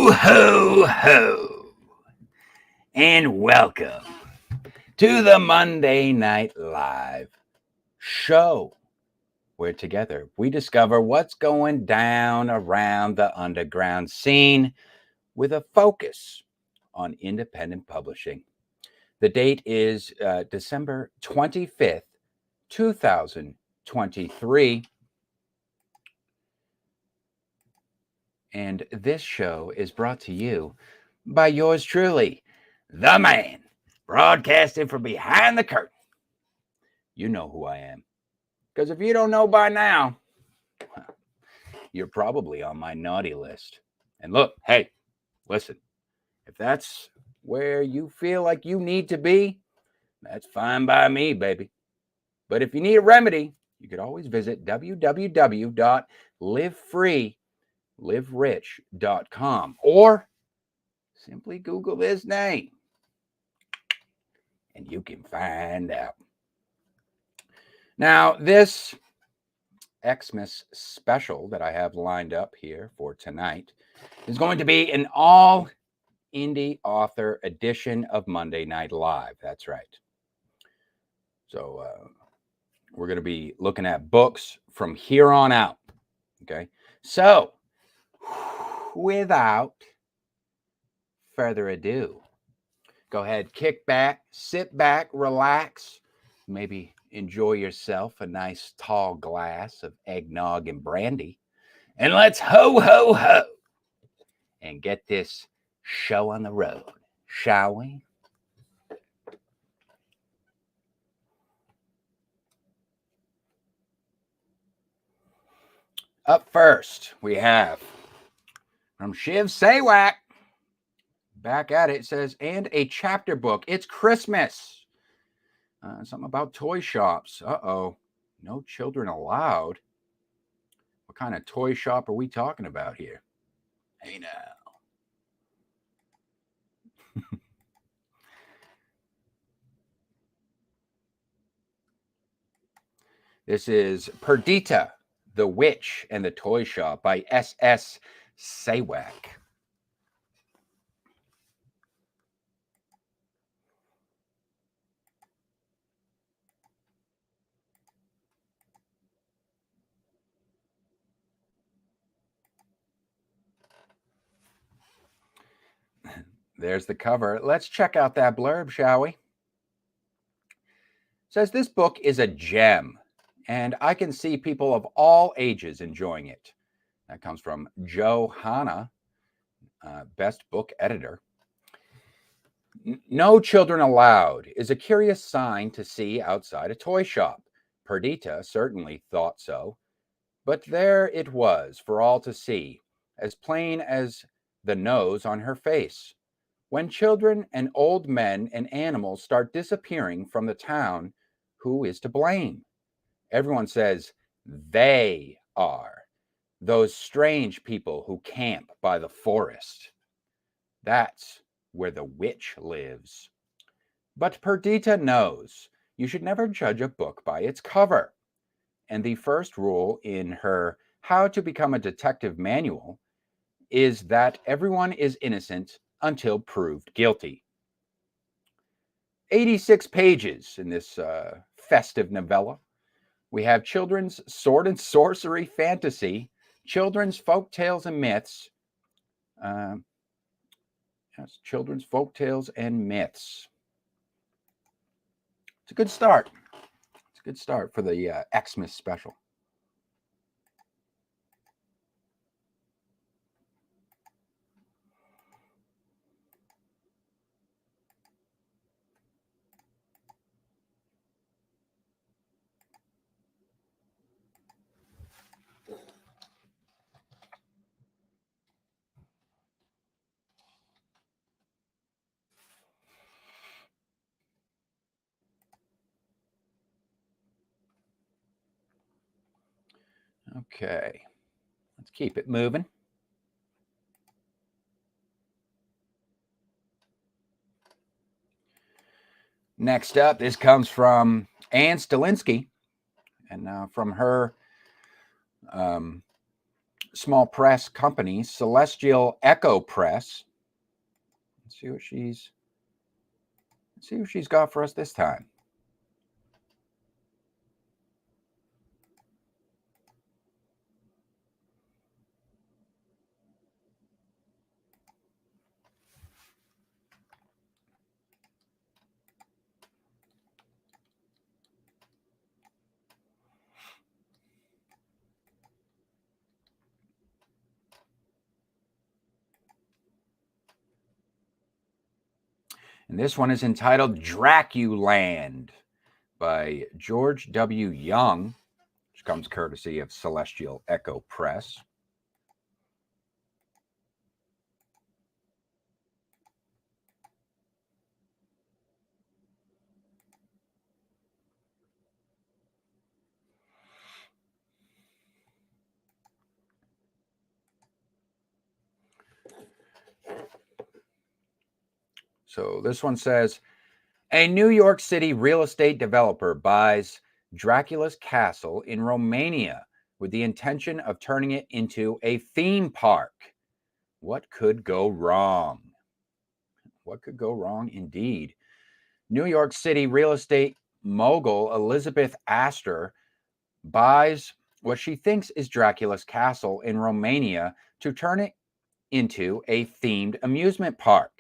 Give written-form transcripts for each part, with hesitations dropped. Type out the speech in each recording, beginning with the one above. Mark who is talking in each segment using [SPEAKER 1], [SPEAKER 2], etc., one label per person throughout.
[SPEAKER 1] Ho, ho, ho. And welcome to the Monday Night Live show, where together we discover what's going down around the underground scene with a focus on independent publishing. The date is December 25th, 2023. And this show is brought to you by yours truly, the man, broadcasting from behind the curtain. You know who I am. Because if you don't know by now, you're probably on my naughty list. And look, hey, listen, if that's where you feel like you need to be, that's fine by me, baby. But if you need a remedy, you could always visit www.livefreeliverich.com or simply Google his name and you can find out. Now, this Xmas special that I have lined up here for tonight is going to be an all indie author edition of Monday Night Live. That's right. So we're going to be looking at books from here on out. Okay. So without further ado, go ahead, kick back, sit back, relax, maybe enjoy yourself a nice tall glass of eggnog and brandy, and let's ho, ho, ho, and get this show on the road, shall we? Up first, we have from Shiv Saywack. Back at it, it says, and a chapter book. It's Christmas. Something about toy shops. Uh-oh. No children allowed. What kind of toy shop are we talking about here? Hey now. This is Perdita, the Witch and the Toy Shop by S.S. Saywack. There's the cover. Let's check out that blurb, shall we? It says this book is a gem, and I can see people of all ages enjoying it. That comes from Joe Hanna, best book editor. No children allowed is a curious sign to see outside a toy shop. Perdita certainly thought so, but there it was for all to see, as plain as the nose on her face. When children and old men and animals start disappearing from the town, who is to blame? Everyone says they are. Those strange people who camp by the forest. That's where the witch lives. But Perdita knows you should never judge a book by its cover. And the first rule in her How to Become a Detective manual is that everyone is innocent until proved guilty. 86 pages in this festive novella. We have children's sword and sorcery fantasy, children's folk tales and myths. Yes, children's folk tales and myths. It's a good start. It's a good start for the Xmas special. Okay, let's keep it moving. Next up, this comes from Anne Stalinsky, and from her small press company, Celestial Echo Press. Let's see what she's got for us this time. And this one is entitled DracuLAND by George W. Young, which comes courtesy of Celestial Echo Press. So this one says, a New York City real estate developer buys Dracula's castle in Romania with the intention of turning it into a theme park. What could go wrong? What could go wrong indeed? New York City real estate mogul Elizabeth Astor buys what she thinks is Dracula's castle in Romania to turn it into a themed amusement park.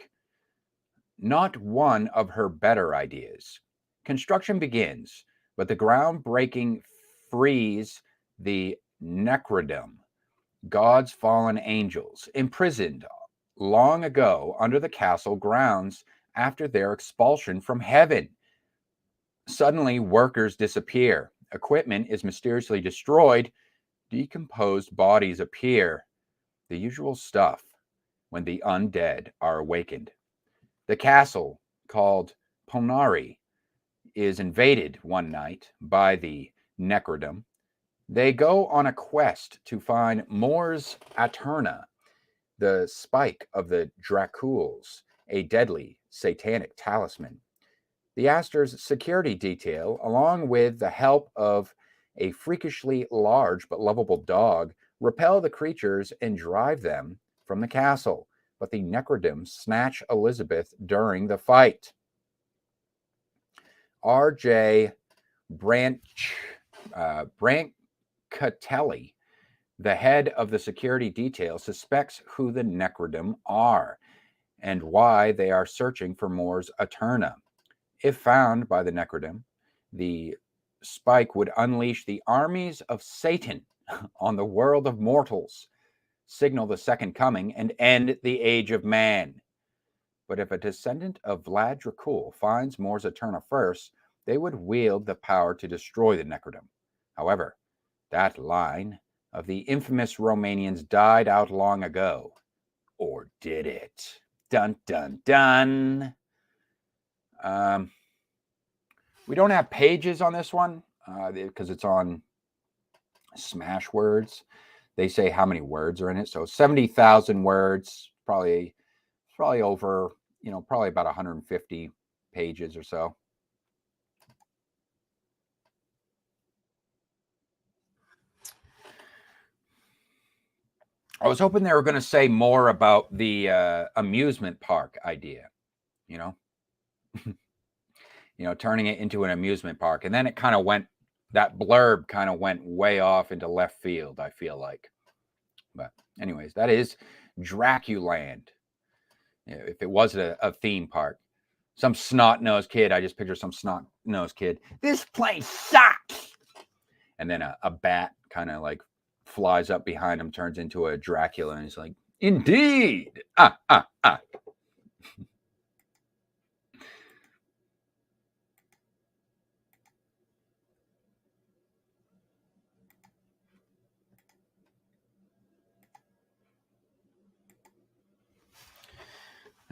[SPEAKER 1] Not one of her better ideas. Construction begins, but the groundbreaking frees the Necrodum, God's fallen angels, imprisoned long ago under the castle grounds after their expulsion from heaven. Suddenly, workers disappear. Equipment is mysteriously destroyed. Decomposed bodies appear. The usual stuff when the undead are awakened. The castle, called Panahi, is invaded one night by the Necrodum. They go on a quest to find Mors Aeterna, the spike of the Draculs, a deadly satanic talisman. The Astor's security detail, along with the help of a freakishly large but lovable dog, repel the creatures and drive them from the castle. But the Necrodum snatch Elizabeth during the fight. R.J. Brancatelli, the head of the security detail, suspects who the Necrodum are and why they are searching for Mors Aeterna. If found by the Necrodum, the spike would unleash the armies of Satan on the world of mortals, signal the second coming, and end the age of man. But if a descendant of Vlad Dracul finds Mors Aeterna first, they would wield the power to destroy the Necrodum. However, that line of the infamous Romanians died out long ago. Or did it? Dun, dun, dun. We don't have pages on this one because it's on Smashwords. They say how many words are in it. So 70,000 words, probably over, probably about 150 pages or so. I was hoping they were going to say more about the amusement park idea, turning it into an amusement park. And then it kind of went, that blurb kind of went way off into left field, I feel like. But anyways, that is DracuLAND. If it was a theme park. Some snot-nosed kid, I just picture some snot-nosed kid. This place sucks! And then a bat kind of like flies up behind him, turns into a Dracula, and he's like, indeed!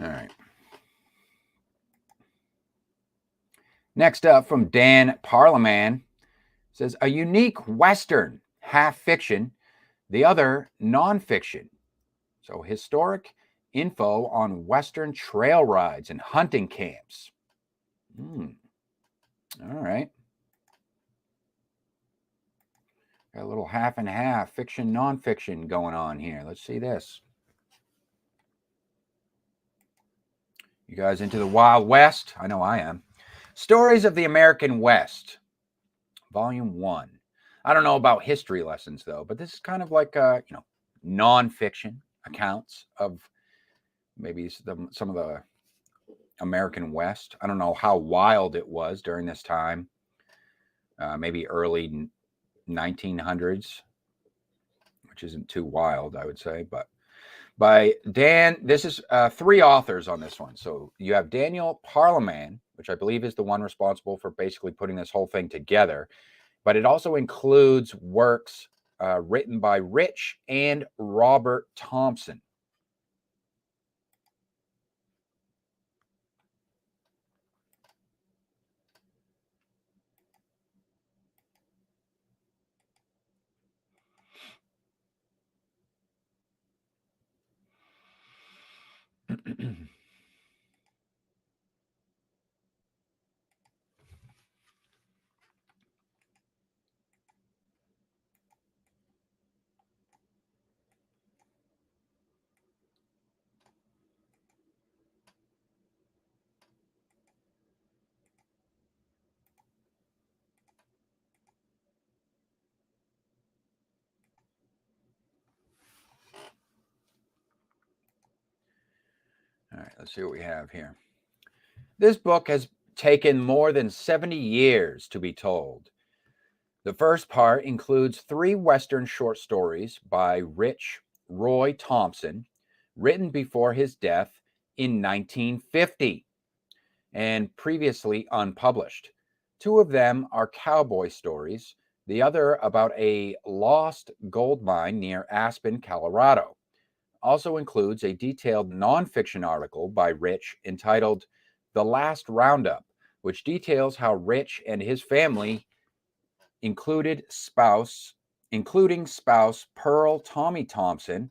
[SPEAKER 1] All right. Next up from Dan Parliman, says, a unique Western, half fiction, the other nonfiction. So historic info on Western trail rides and hunting camps. All right. Got a little half and half, fiction, nonfiction going on here. Let's see this. You guys into the Wild West? I know I am. Stories of the American West, Volume 1. I don't know about history lessons, though, but this is kind of like, nonfiction accounts of maybe some of the American West. I don't know how wild it was during this time, maybe early 1900s, which isn't too wild, I would say, but by Dan. This is 3 authors on this one. So you have Daniel Parliman, which I believe is the one responsible for basically putting this whole thing together, but it also includes works written by Rich and Robert Thomson. All right, let's see what we have here. This book has taken more than 70 years to be told. The first part includes 3 Western short stories by Rich Roy Thomson, written before his death in 1950 and previously unpublished. 2 of them are cowboy stories, the other about a lost gold mine near Aspen, Colorado. Also includes a detailed nonfiction article by Rich entitled The Last Roundup, which details how Rich and his family, including spouse Pearl Tommy Thomson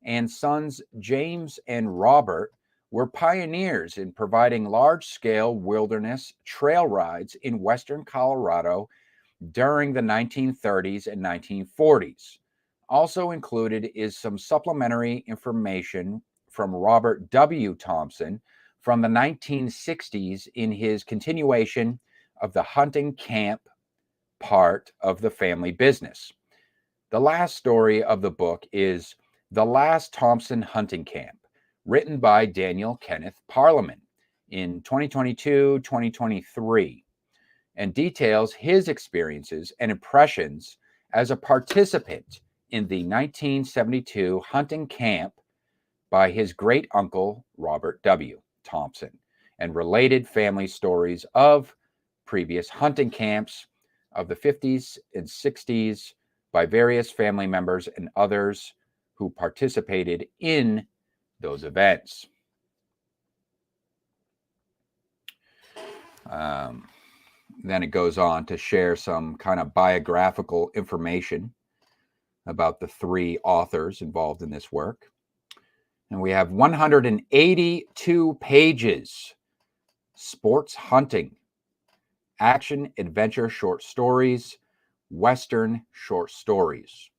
[SPEAKER 1] and sons James and Robert, were pioneers in providing large-scale wilderness trail rides in western Colorado during the 1930s and 1940s. Also included is some supplementary information from Robert W. Thomson from the 1960s in his continuation of the hunting camp part of the family business. The last story of the book is The Last Thomson Hunting Camp, written by Daniel Kenneth Parliman in 2022-2023, and details his experiences and impressions as a participant in the 1972 hunting camp by his great uncle, Robert W. Thomson, and related family stories of previous hunting camps of the 50s and 60s by various family members and others who participated in those events. Then it goes on to share some kind of biographical information about the 3 authors involved in this work. And we have 182 pages. Sports hunting, action adventure short stories, Western short stories.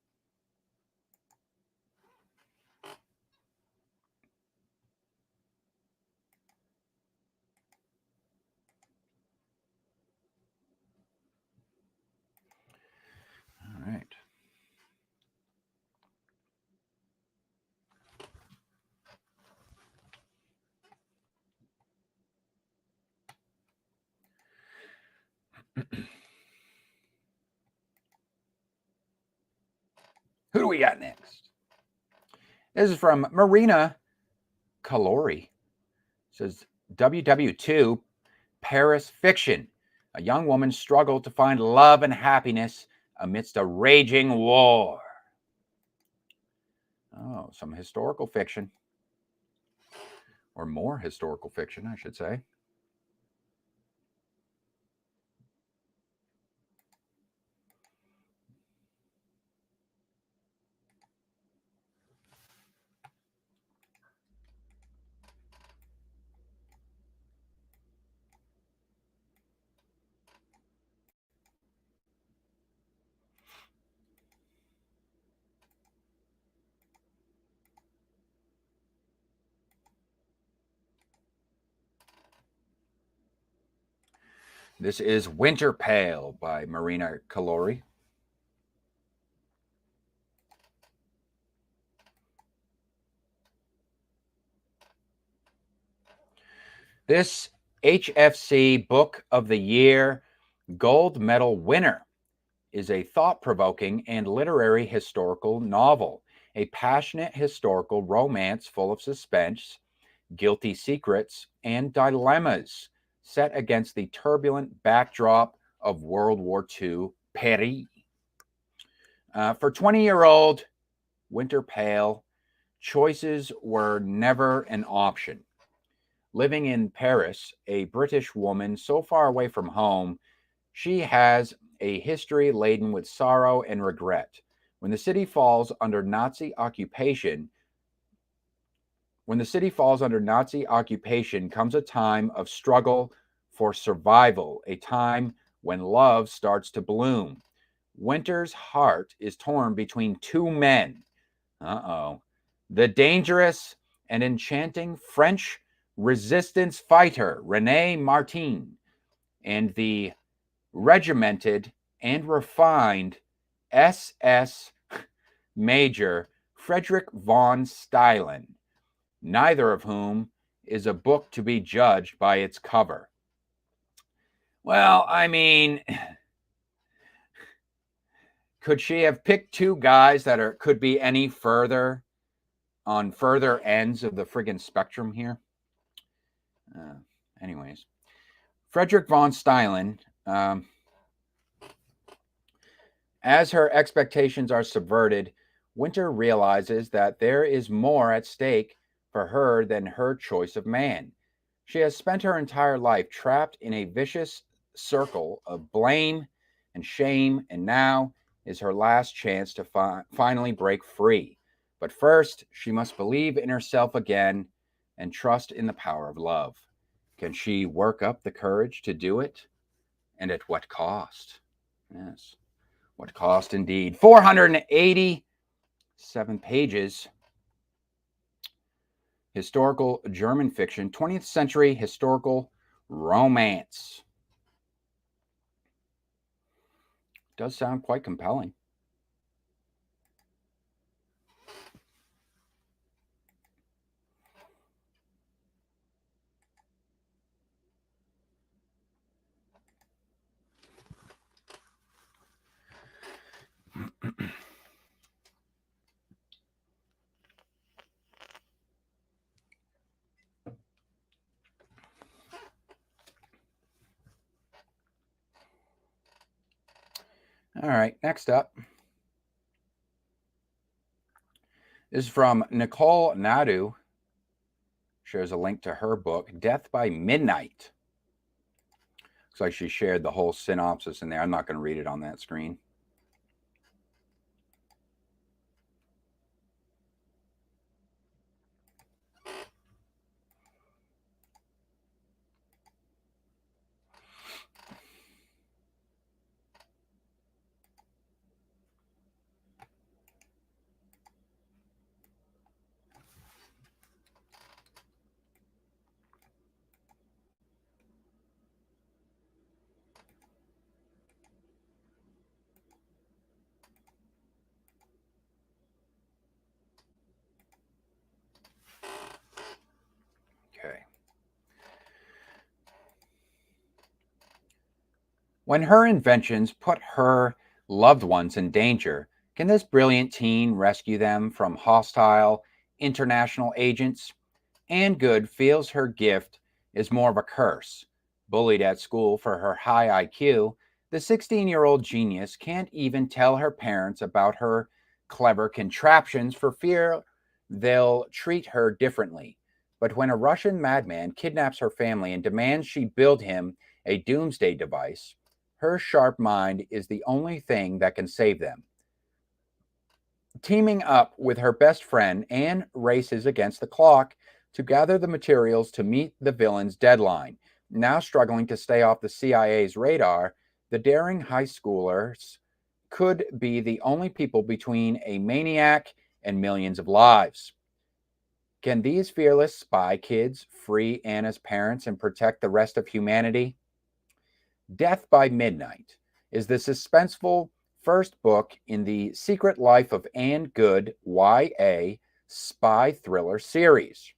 [SPEAKER 1] All right. Who do we got next? This is from Marina Koulouri. It says WW2 Paris fiction. A young woman struggled to find love and happiness amidst a raging war. Oh, some historical fiction. Or more historical fiction, I should say. This is Winter Pale by Marina Koulouri. This HFC Book of the Year Gold Medal winner is a thought-provoking and literary historical novel, a passionate historical romance full of suspense, guilty secrets, and dilemmas set against the turbulent backdrop of World War II Paris. For 20-year-old Winter Pale, choices were never an option. Living in Paris, a British woman so far away from home, she has a history laden with sorrow and regret. When the city falls under Nazi occupation, comes a time of struggle for survival, a time when love starts to bloom. Winter's heart is torn between two men. The dangerous and enchanting French resistance fighter René Martin and the regimented and refined SS Major Frederick von Steylen, neither of whom is a book to be judged by its cover. Well, I mean, could she have picked two guys that could be any further on further ends of the friggin' spectrum here? Anyways, Frederick von Steylen, as her expectations are subverted, Winter realizes that there is more at stake for her than her choice of man. She has spent her entire life trapped in a vicious circle of blame and shame, and now is her last chance to finally break free. But first, she must believe in herself again and trust in the power of love. Can she work up the courage to do it? And at what cost? Yes, what cost indeed. 487 pages. Historical German fiction, 20th century historical romance. Does sound quite compelling. All right, next up is from Nicole Nadeau. Shares a link to her book, Death by Midnight. Looks like she shared the whole synopsis in there. I'm not going to read it on that screen. Okay. When her inventions put her loved ones in danger, can this brilliant teen rescue them from hostile international agents? Anne Goode feels her gift is more of a curse. Bullied at school for her high IQ, the 16-year-old genius can't even tell her parents about her clever contraptions for fear they'll treat her differently. But when a Russian madman kidnaps her family and demands she build him a doomsday device, her sharp mind is the only thing that can save them. Teaming up with her best friend, Anne races against the clock to gather the materials to meet the villain's deadline. Now struggling to stay off the CIA's radar, the daring high schoolers could be the only people between a maniac and millions of lives. Can these fearless spy kids free Anna's parents and protect the rest of humanity? Death by Midnight is the suspenseful first book in the Secret Life of Anne Goode YA spy thriller series.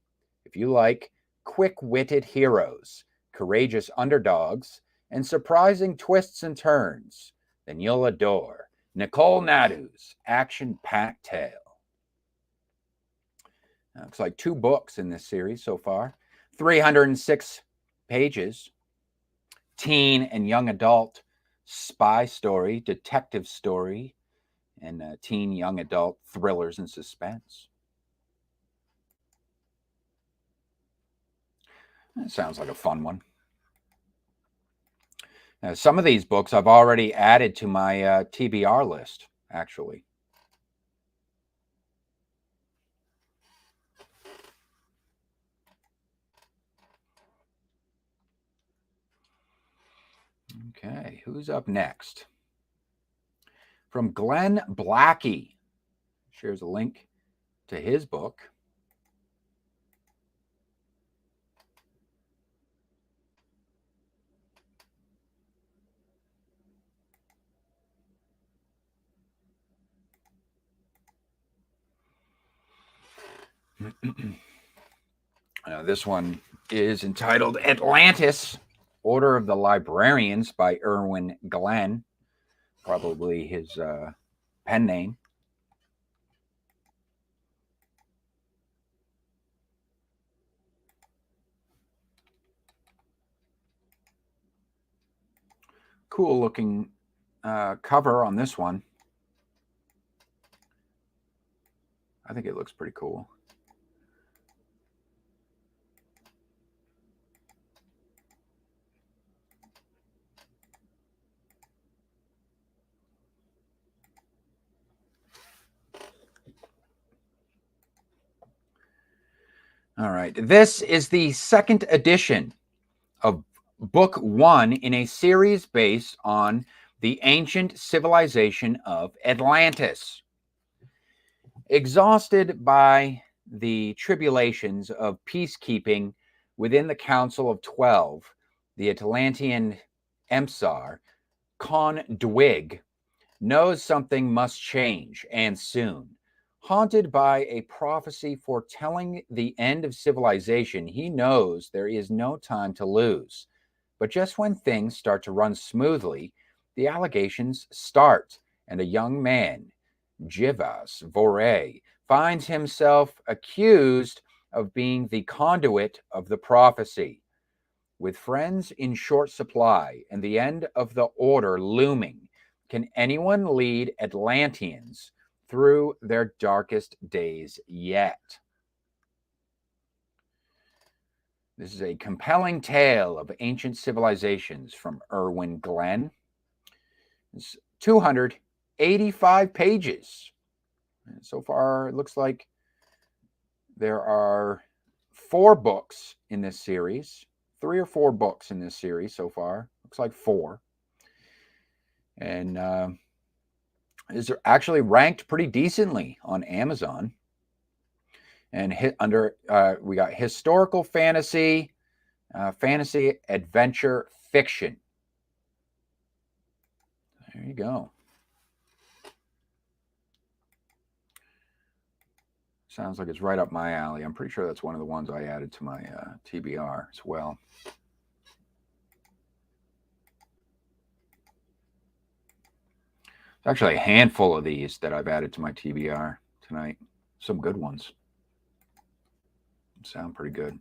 [SPEAKER 1] If you like quick-witted heroes, courageous underdogs, and surprising twists and turns, then you'll adore Nicole Nadeau's action-packed tale. Looks like 2 books in this series so far. 306 pages. Teen and young adult spy story, detective story, and teen young adult thrillers and suspense. That sounds like a fun one. Now, some of these books I've already added to my TBR list, actually. Okay, who's up next? From Glenn Blackie. Shares a link to his book. This one is entitled Atlantis, Order of the Librarians by Irwin Glenn, probably his pen name. Cool looking cover on this one. I think it looks pretty cool. All right. This is the second edition of Book 1 in a series based on the ancient civilization of Atlantis. Exhausted by the tribulations of peacekeeping within the Council of 12, the Atlantean emissar, Con Dwig, knows something must change, and soon. Haunted by a prophecy foretelling the end of civilization, he knows there is no time to lose. But just when things start to run smoothly, the allegations start, and a young man, Jivas Vore, finds himself accused of being the conduit of the prophecy. With friends in short supply and the end of the order looming, can anyone lead Atlanteans through their darkest days yet? This is a compelling tale of ancient civilizations from Irwin Glenn. It's 285 pages. And so far, it looks like there are 4 books in this series. 3 or 4 books in this series so far. Looks like 4. And is actually ranked pretty decently on Amazon. And we got historical fantasy, fantasy adventure fiction. There you go. Sounds like it's right up my alley. I'm pretty sure that's one of the ones I added to my TBR as well. There's actually a handful of these that I've added to my TBR tonight. Some good ones. Sound pretty good.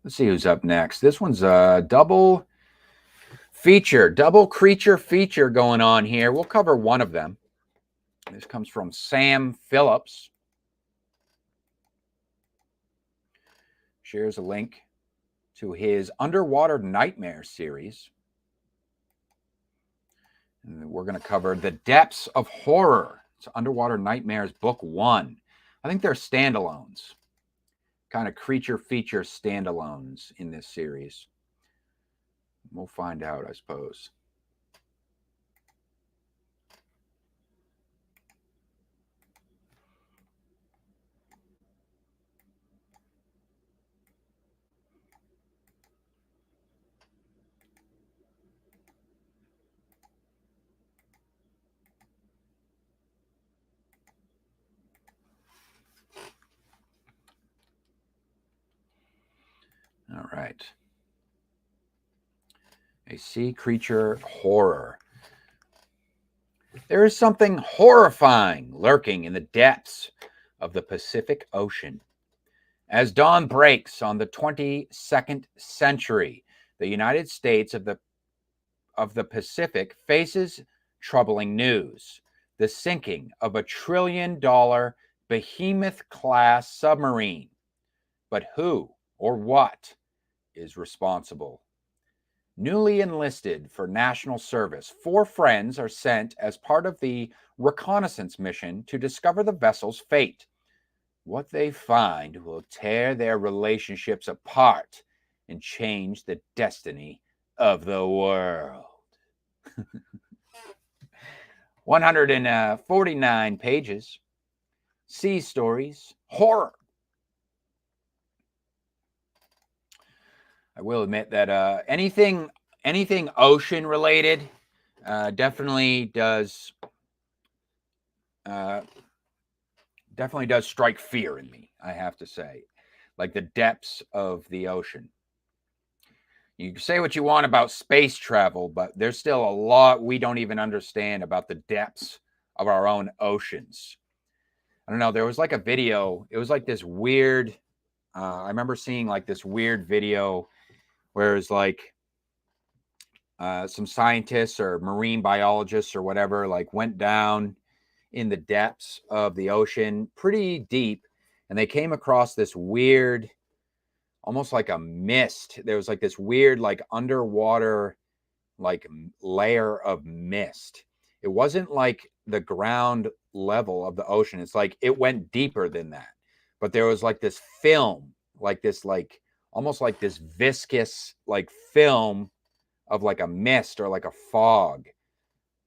[SPEAKER 1] Let's see who's up next. This one's a double creature feature going on here. We'll cover one of them. This comes from Sam Phillips. Shares a link to his Underwater Nightmare series. And we're going to cover The Depths of Horror. It's Underwater Nightmares Book 1. I think they're standalones. Kind of creature feature standalones in this series. We'll find out, I suppose. right. A sea creature horror. There is something horrifying lurking in the depths of the Pacific Ocean. As dawn breaks on the 22nd century, the United States of the Pacific faces troubling news. The sinking of a $1 trillion behemoth-class submarine. But who or what is responsible? Newly enlisted for national service, 4 friends are sent as part of the reconnaissance mission to discover the vessel's fate. What they find will tear their relationships apart and change the destiny of the world. 149 pages. Sea stories, horror. I will admit that anything ocean related definitely does strike fear in me, I have to say. Like the depths of the ocean. You can say what you want about space travel, but there's still a lot we don't even understand about the depths of our own oceans. I don't know. There was like a video. It was like this weird. I remember seeing like this weird video where it's like some scientists or marine biologists or whatever like went down in the depths of the ocean pretty deep, and they came across this weird, almost like a mist. There was like this weird like underwater like layer of mist. It wasn't like the ground level of the ocean. It's like it went deeper than that. But there was like this film, like this like almost like this viscous like film of like a mist or like a fog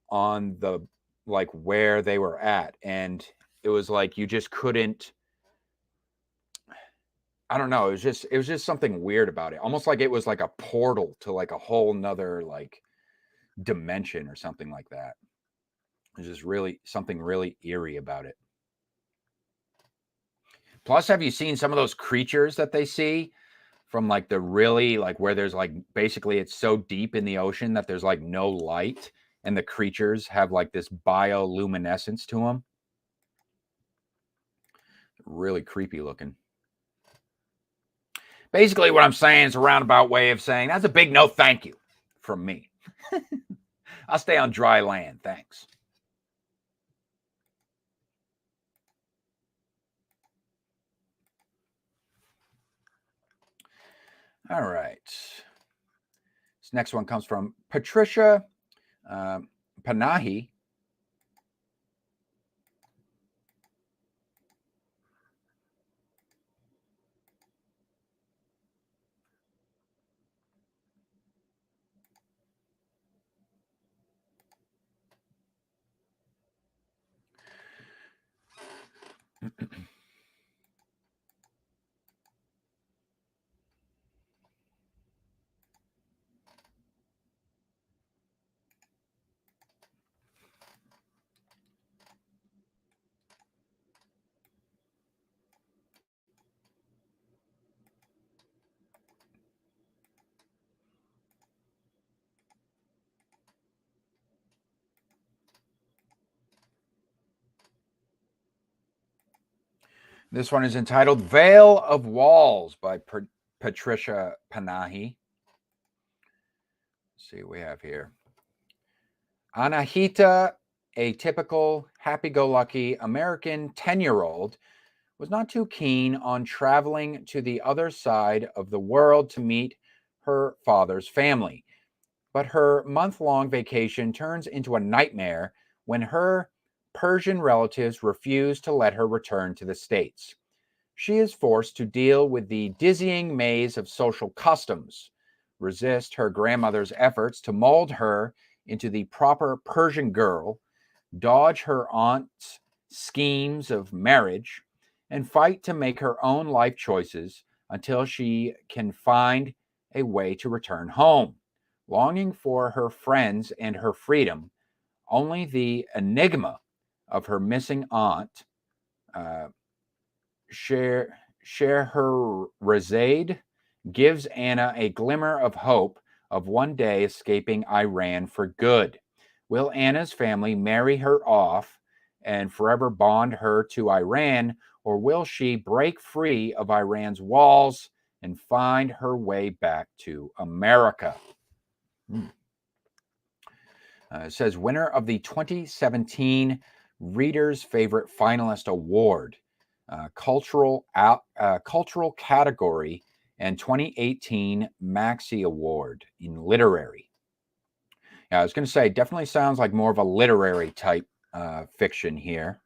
[SPEAKER 1] on the like where they were at. And it was like you just couldn't, I don't know, it was just something weird about it. Almost like it was like a portal to like a whole nother like dimension or something like that. There's just really something really eerie about it. Plus, have you seen some of those creatures that they see from like the really like where there's like basically it's so deep in the ocean that there's like no light and the creatures have like this bioluminescence to them? Really creepy looking. Basically, what I'm saying is a roundabout way of saying that's a big no thank you from me. I'll stay on dry land. Thanks. All right. This next one comes from Patricia Panahi. This one is entitled Veil of Walls by Patricia Panahi. Let's see what we have here. Anahita, a typical happy-go-lucky American 10-year-old, was not too keen on traveling to the other side of the world to meet her father's family. But her month-long vacation turns into a nightmare when her Persian relatives refuse to let her return to the States. She is forced to deal with the dizzying maze of social customs, resist her grandmother's efforts to mold her into the proper Persian girl, dodge her aunt's schemes of marriage, and fight to make her own life choices until she can find a way to return home. Longing for her friends and her freedom, only the enigma of her missing aunt, Scheherazade, gives Anna a glimmer of hope of one day escaping Iran for good. Will Anna's family marry her off and forever bond her to Iran, or will she break free of Iran's walls and find her way back to America? It says winner of the 2017 Reader's Favorite Finalist Award, cultural category, and 2018 Maxi Award in literary. Yeah, I was going to say, definitely sounds like more of a literary type fiction here,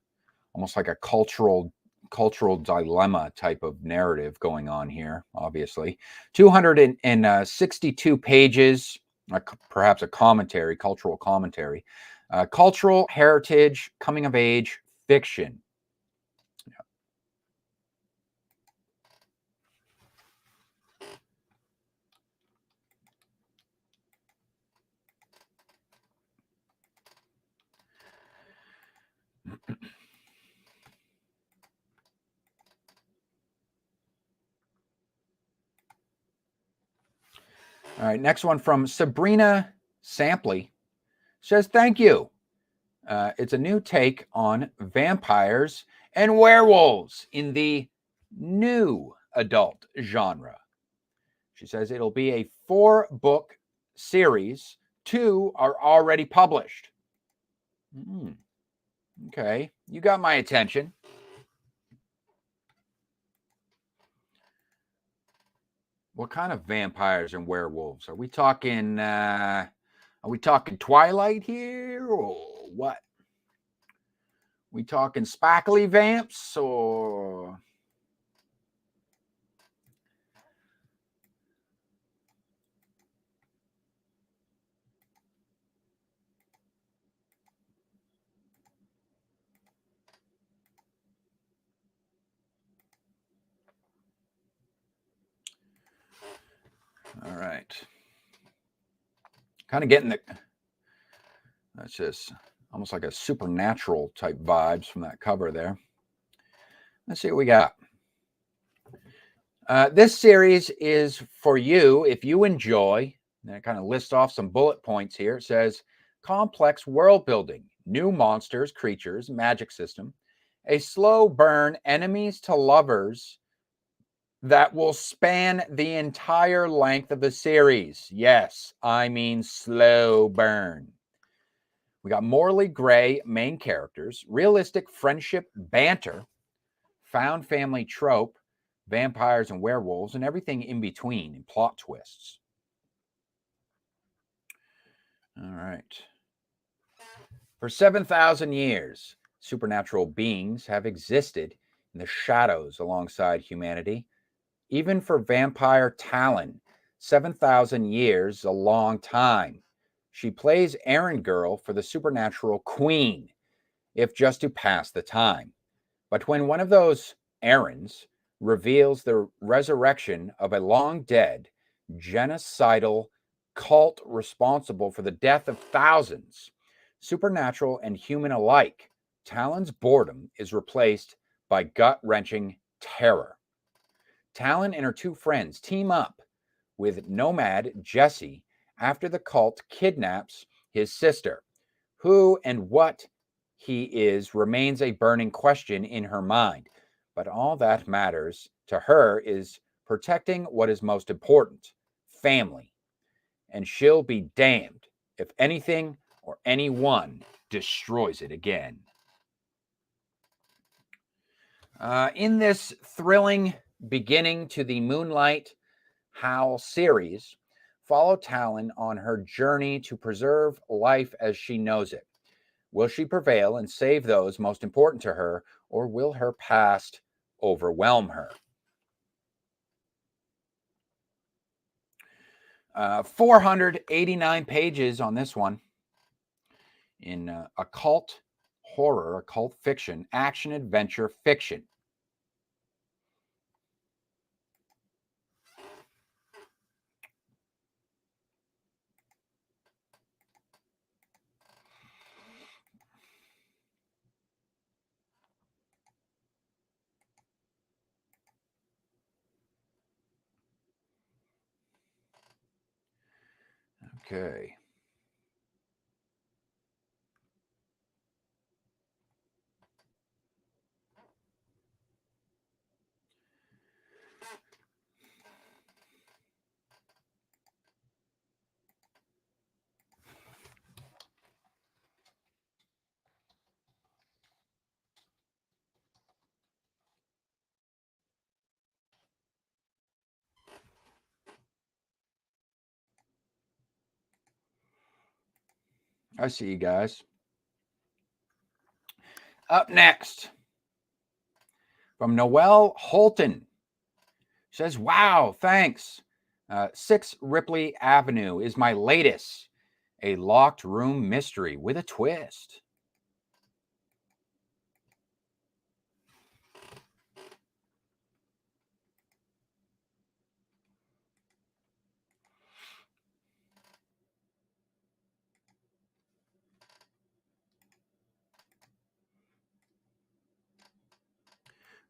[SPEAKER 1] almost like a cultural dilemma type of narrative going on here. Obviously, 262 pages. Perhaps a commentary, cultural commentary, cultural heritage, coming of age fiction. All right, next one from Sabrina Sampley. Says, thank you. It's a new take on vampires and werewolves in the new adult genre. She says it'll be a 4-book series. 2 are already published. Okay, you got my attention. What kind of vampires and werewolves? Are we talking Twilight here, or what? We talking sparkly vamps, or all right. Kind of getting that's just almost like a supernatural type vibes from that cover there. Let's see what we got. This series is for you if you enjoy, and I kind of list off some bullet points here. It says complex world building, new monsters, creatures, magic system, a slow burn, enemies to lovers that will span the entire length of the series. Yes, I mean slow burn. We got morally gray main characters, realistic friendship banter, found family trope, vampires and werewolves, and everything in between, and plot twists. All right. For 7,000 years, supernatural beings have existed in the shadows alongside humanity. Even for vampire Talon, 7,000 years is a long time. She plays errand girl for the supernatural queen, if just to pass the time. But when one of those errands reveals the resurrection of a long dead, genocidal cult responsible for the death of thousands, supernatural and human alike, Talon's boredom is replaced by gut-wrenching terror. Talon and her 2 friends team up with nomad Jesse after the cult kidnaps his sister. Who and what he is remains a burning question in her mind, but all that matters to her is protecting what is most important, family. And she'll be damned if anything or anyone destroys it again. In this thrilling beginning to the Moonlight Howls series, follow Talon on her journey to preserve life as she knows it. Will she prevail and save those most important to her, or will her past overwhelm her? 489 pages on this one in occult horror, occult fiction, action adventure fiction. Okay. I see you guys. Up next, from Noelle Holten. Says, wow, thanks. 6 Ripley Avenue is my latest. A locked room mystery with a twist.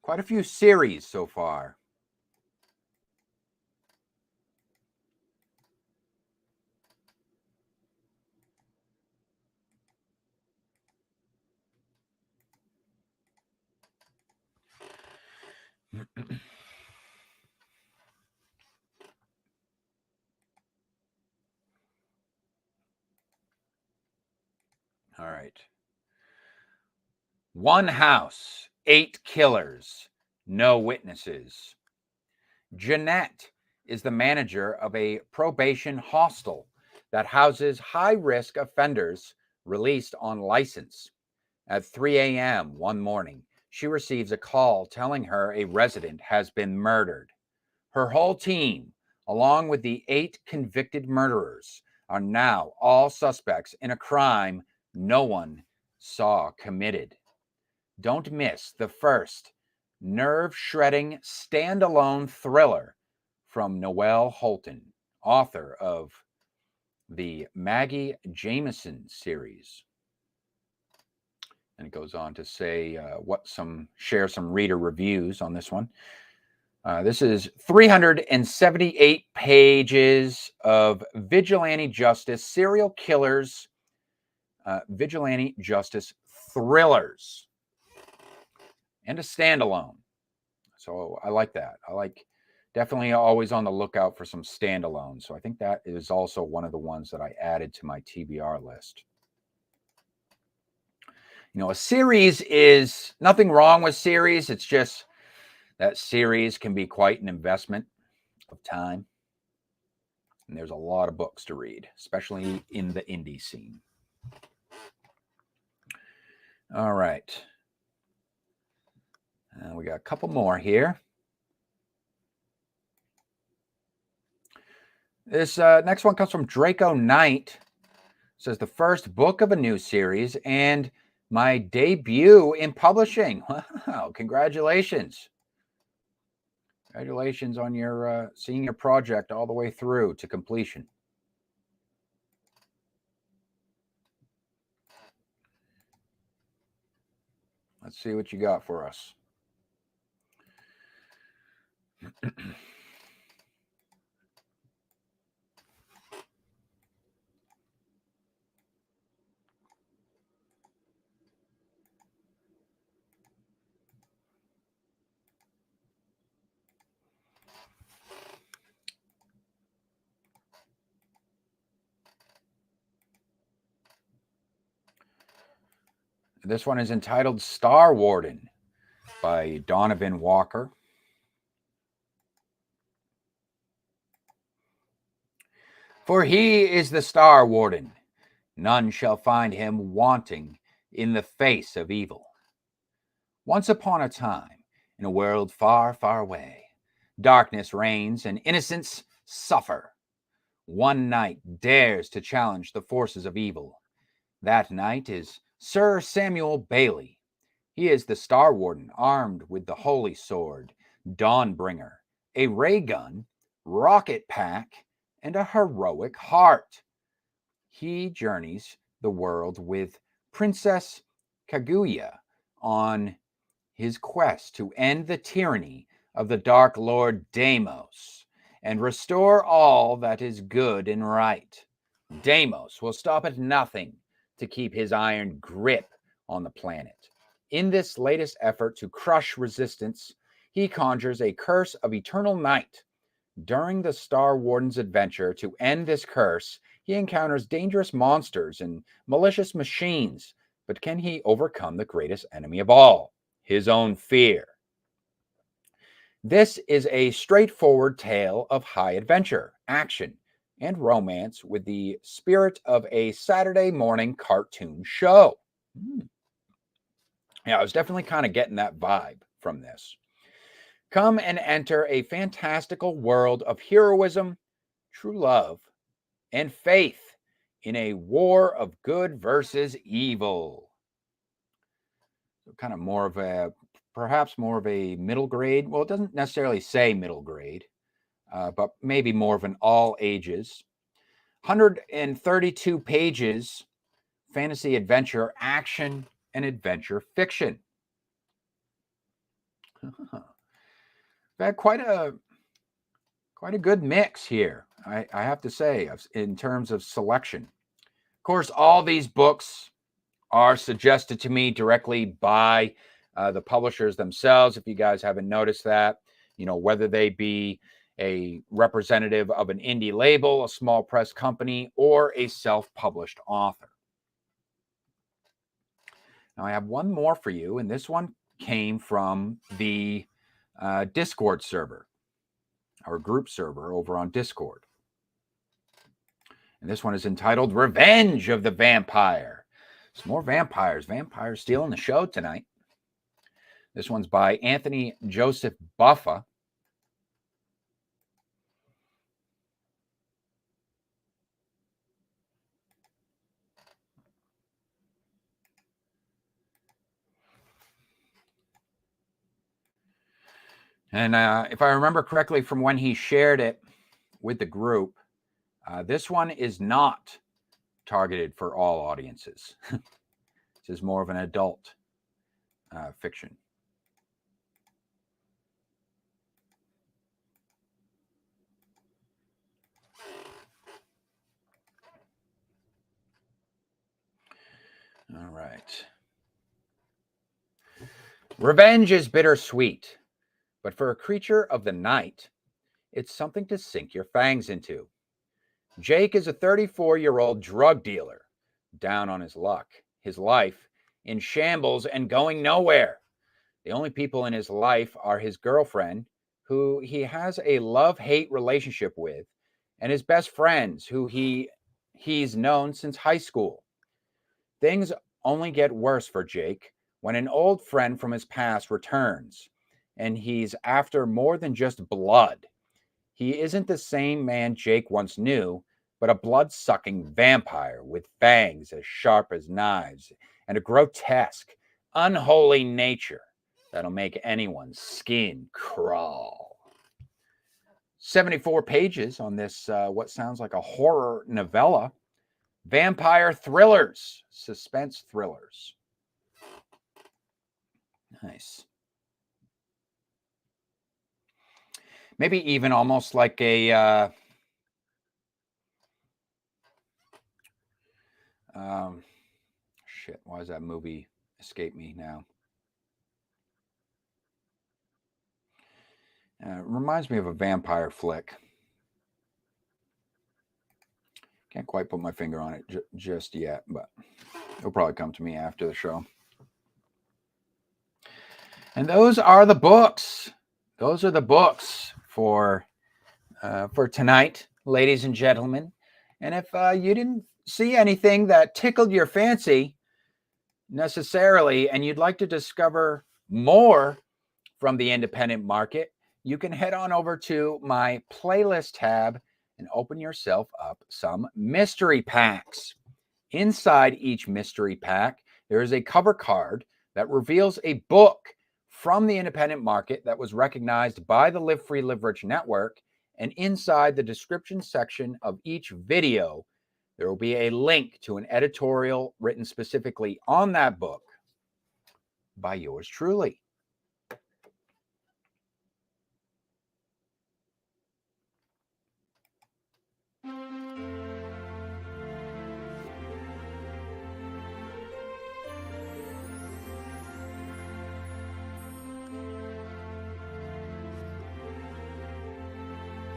[SPEAKER 1] Quite a few series so far. All right. One house, 8 killers, no witnesses. Jeanette is the manager of a probation hostel that houses high-risk offenders released on license. At 3 a.m. one morning, she receives a call telling her a resident has been murdered. Her whole team, along with the 8 convicted murderers, are now all suspects in a crime no one saw committed. Don't miss the first nerve-shredding standalone thriller from Noelle Holten, author of the Maggie Jameson series. And it goes on to say share some reader reviews on this one. This is 378 pages of vigilante justice, serial killers, vigilante justice thrillers, and a standalone. So I like that. I like definitely always on the lookout for some standalones. So I think that is also one of the ones that I added to my TBR list. You know, a series is nothing wrong with series. It's just that series can be quite an investment of time. And there's a lot of books to read, especially in the indie scene. All right. We got a couple more here. This next one comes from Draco Knight. It says the first book of a new series and my debut in publishing. Wow, congratulations. Congratulations on your seeing your project all the way through to completion. Let's see what you got for us. This one is entitled Star Warden by Donavan Walker. For he is the Star Warden. None shall find him wanting in the face of evil. Once upon a time, in a world far, far away, darkness reigns and innocents suffer. One knight dares to challenge the forces of evil. That knight is Sir Samuel Bailey. He is the Star Warden, armed with the holy sword, Dawnbringer, a ray gun, rocket pack, and a heroic heart. He journeys the world with Princess Kaguya on his quest to end the tyranny of the Dark Lord Deimos and restore all that is good and right. Deimos will stop at nothing to keep his iron grip on the planet. In this latest effort to crush resistance, he conjures a curse of eternal night. During the Star Warden's adventure to end this curse, he encounters dangerous monsters and malicious machines, but can he overcome the greatest enemy of all, his own fear? This is a straightforward tale of high adventure, action, and romance with the spirit of a Saturday morning cartoon show. Yeah, I was definitely kind of getting that vibe from this. Come and enter a fantastical world of heroism, true love, and faith in a war of good versus evil. So kind of more of a, perhaps more of a middle grade. Well, it doesn't necessarily say middle grade, but maybe more of an all ages. 132 pages, fantasy adventure, action, and adventure fiction. Had quite a good mix here, I have to say, in terms of selection. Of course, all these books are suggested to me directly by the publishers themselves. If you guys haven't noticed that, whether they be a representative of an indie label, a small press company, or a self-published author. Now, I have one more for you, and this one came from the Discord server, our group server over on Discord. And this one is entitled Revenge of the Vampire. Some more vampires. Vampires stealing the show tonight. This one's by Anthony Joseph Buffa. And if I remember correctly from when he shared it with the group, this one is not targeted for all audiences. This is more of an adult fiction. All right. Revenge is bittersweet, but for a creature of the night, it's something to sink your fangs into. Jake is a 34-year-old drug dealer, down on his luck, his life in shambles and going nowhere. The only people in his life are his girlfriend, who he has a love-hate relationship with, and his best friends, who he's known since high school. Things only get worse for Jake when an old friend from his past returns, and he's after more than just blood. He isn't the same man Jake once knew, but a blood-sucking vampire with fangs as sharp as knives and a grotesque, unholy nature that'll make anyone's skin crawl. 74 pages on this, what sounds like a horror novella. Vampire thrillers, suspense thrillers. Nice. Maybe even almost like a shit, why does that movie escape me now? Reminds me of a vampire flick. Can't quite put my finger on it just yet, but it'll probably come to me after the show. And those are the books. Those are the books for tonight, ladies and gentlemen. And if you didn't see anything that tickled your fancy necessarily, and you'd like to discover more from the independent market, you can head on over to my playlist tab and open yourself up some mystery packs. Inside each mystery pack, there is a cover card that reveals a book from the independent market that was recognized by the Live Free, Live Rich network. And inside the description section of each video, there will be a link to an editorial written specifically on that book by yours truly.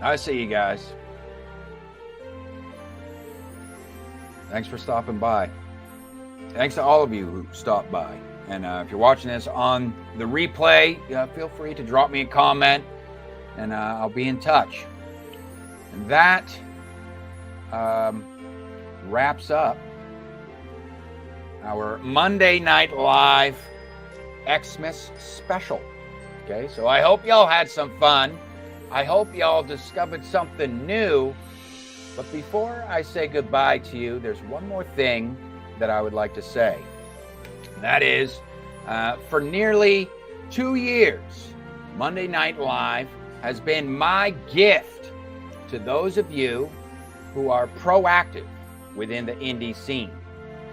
[SPEAKER 1] I see you guys. Thanks for stopping by. Thanks to all of you who stopped by. And if you're watching this on the replay, feel free to drop me a comment, and I'll be in touch. And that wraps up our Monday Night Live Xmas special. Okay, so I hope y'all had some fun. I hope y'all discovered something new. But before I say goodbye to you, there's one more thing that I would like to say. And that is, for nearly 2 years, Monday Night Live has been my gift to those of you who are proactive within the indie scene.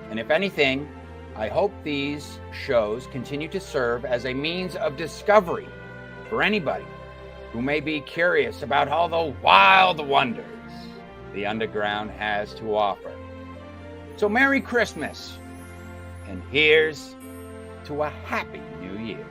[SPEAKER 1] And if anything, I hope these shows continue to serve as a means of discovery for anybody who may be curious about all the wild wonders the underground has to offer. So Merry Christmas, and here's to a Happy New Year.